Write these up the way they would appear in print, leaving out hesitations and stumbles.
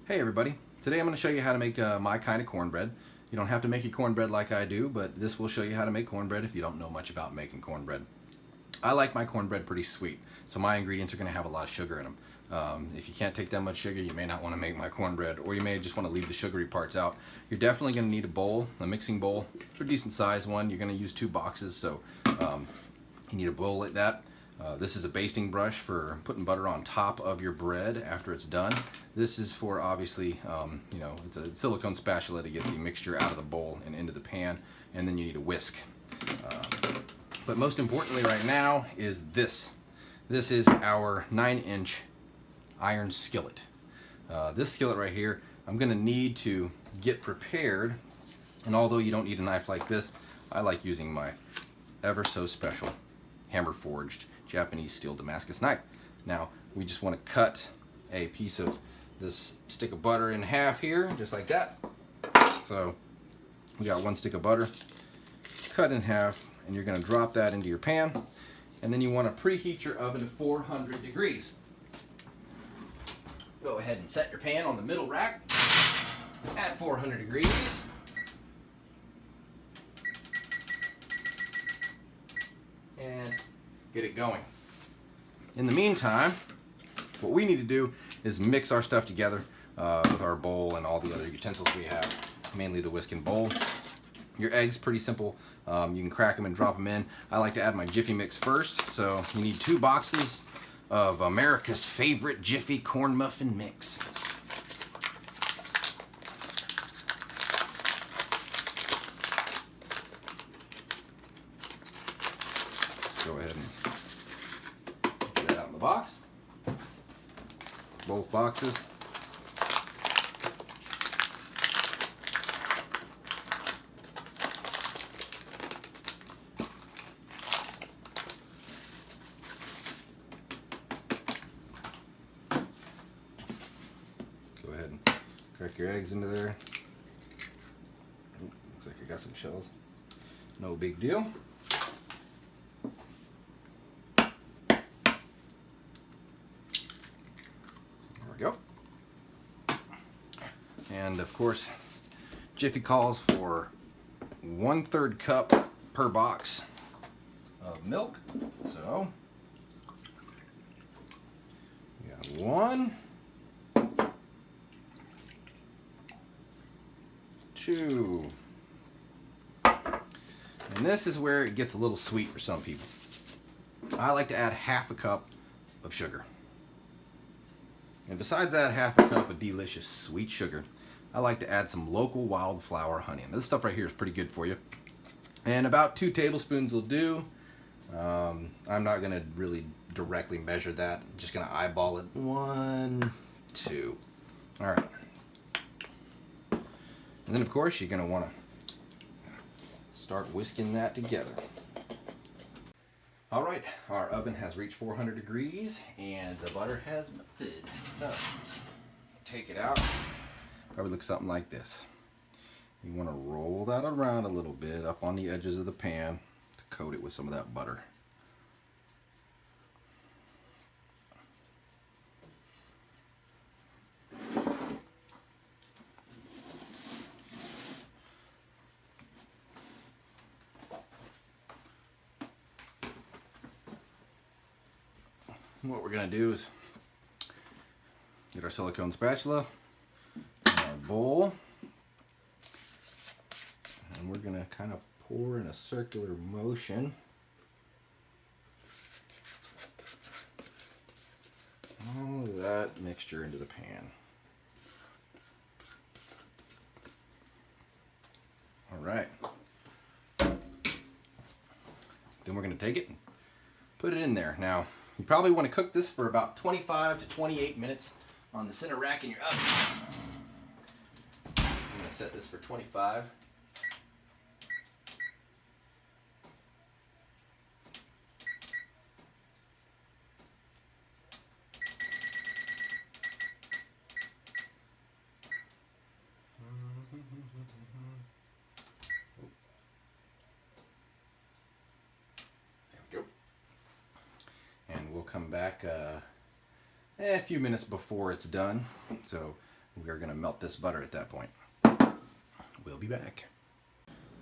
Hey everybody, today I'm going to show you how to make my kind of cornbread. You don't have to make your cornbread like I do, but this will show you how to make cornbread if you don't know much about making cornbread. I like my cornbread pretty sweet, so my ingredients are going to have a lot of sugar in them. If you can't take that much sugar, you may not want to make my cornbread, or you may just want to leave the sugary parts out. You're definitely going to need a bowl, a mixing bowl. For a decent size one, you're going to use 2 boxes, so you need a bowl like that. This is a basting brush for putting butter on top of your bread after it's done. This is for obviously, it's a silicone spatula to get the mixture out of the bowl and into the pan, and then you need a whisk. But most importantly right now is this. This is our 9-inch iron skillet. This skillet right here, I'm going to need to get prepared, and although you don't need a knife like this, I like using my ever so special hammer forged Japanese steel Damascus knife. Now we just want to cut a piece of this stick of butter in half here, just like that. So we got 1 stick of butter cut in half, and you're going to drop that into your pan, and then you want to preheat your oven to 400 degrees. Go ahead and set your pan on the middle rack at 400 degrees. And get it going. In the meantime, what we need to do is mix our stuff together with our bowl and all the other utensils we have, mainly the whisk and bowl. Your eggs, pretty simple. You can crack them and drop them in. I like to add my Jiffy mix first, so you need 2 boxes of America's favorite Jiffy corn muffin mix. Go ahead and get that out of the box. Both boxes. Go ahead and crack your eggs into there. Ooh, looks like I got some shells. No big deal. Go. And of course, Jiffy calls for 1/3 cup per box of milk. So we got 1, 2, and this is where it gets a little sweet for some people. I like to add 1/2 cup of sugar. And besides that 1/2 cup of delicious sweet sugar, I like to add some local wildflower honey. And this stuff right here is pretty good for you. And about 2 tablespoons will do. I'm not going to really directly measure that. I'm just going to eyeball it. 1, 2. All right. And then, of course, you're going to want to start whisking that together. All right, our oven has reached 400 degrees and the butter has melted. So, take it out. Probably looks something like this. You want to roll that around a little bit up on the edges of the pan to coat it with some of that butter. What we're going to do is get our silicone spatula, our bowl, and we're going to kind of pour in a circular motion all of that mixture into the pan. All right. Then we're going to take it and put it in there. Now, you probably want to cook this for about 25 to 28 minutes on the center rack in your oven. I'm going to set this for 25. We'll come back a few minutes before it's done. So We're going to melt this butter at that point. We'll be back.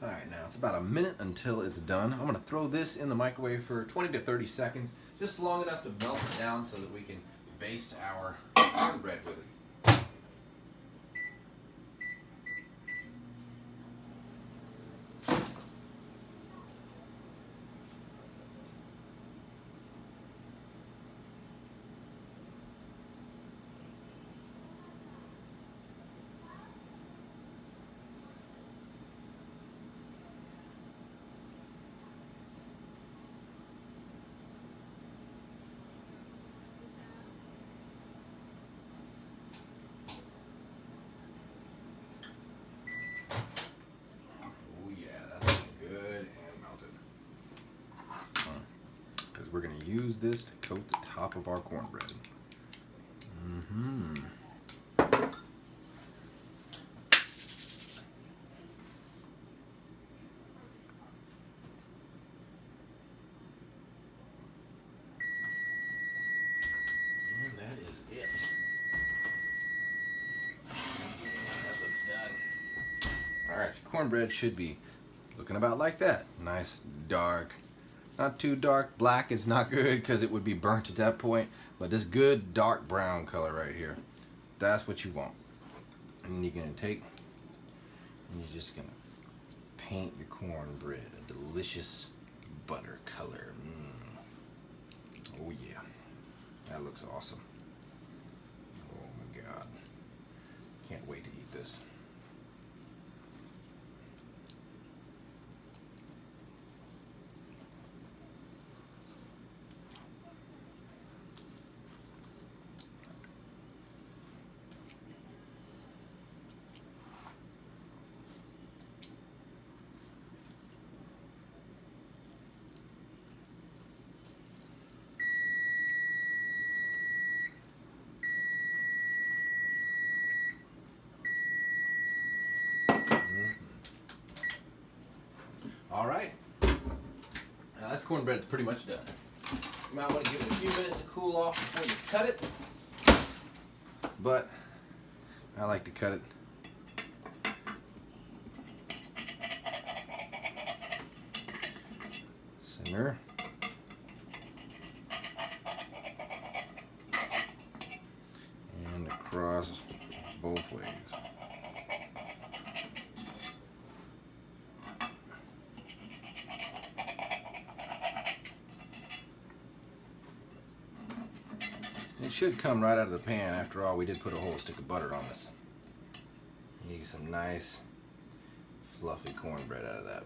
Alright, now it's about a minute until it's done. I'm going to throw this in the microwave for 20 to 30 seconds, just long enough to melt it down so that we can baste our cornbread with it. We're going to use this to coat the top of our cornbread. And that is it. That looks done. Alright, your cornbread should be looking about like that. Nice, dark. Not too dark. Black is not good because it would be burnt at that point. But this good dark brown color right here. That's what you want. And then you're going to take and you're just going to paint your cornbread a delicious butter color. Oh yeah. That looks awesome. Oh my God. Can't wait to eat this. Alright, now this cornbread's pretty much done. You might want to give it a few minutes to cool off before you cut it, but I like to cut it center and across both ways. It should come right out of the pan. After all, we did put a whole stick of butter on this. You get some nice fluffy cornbread out of that.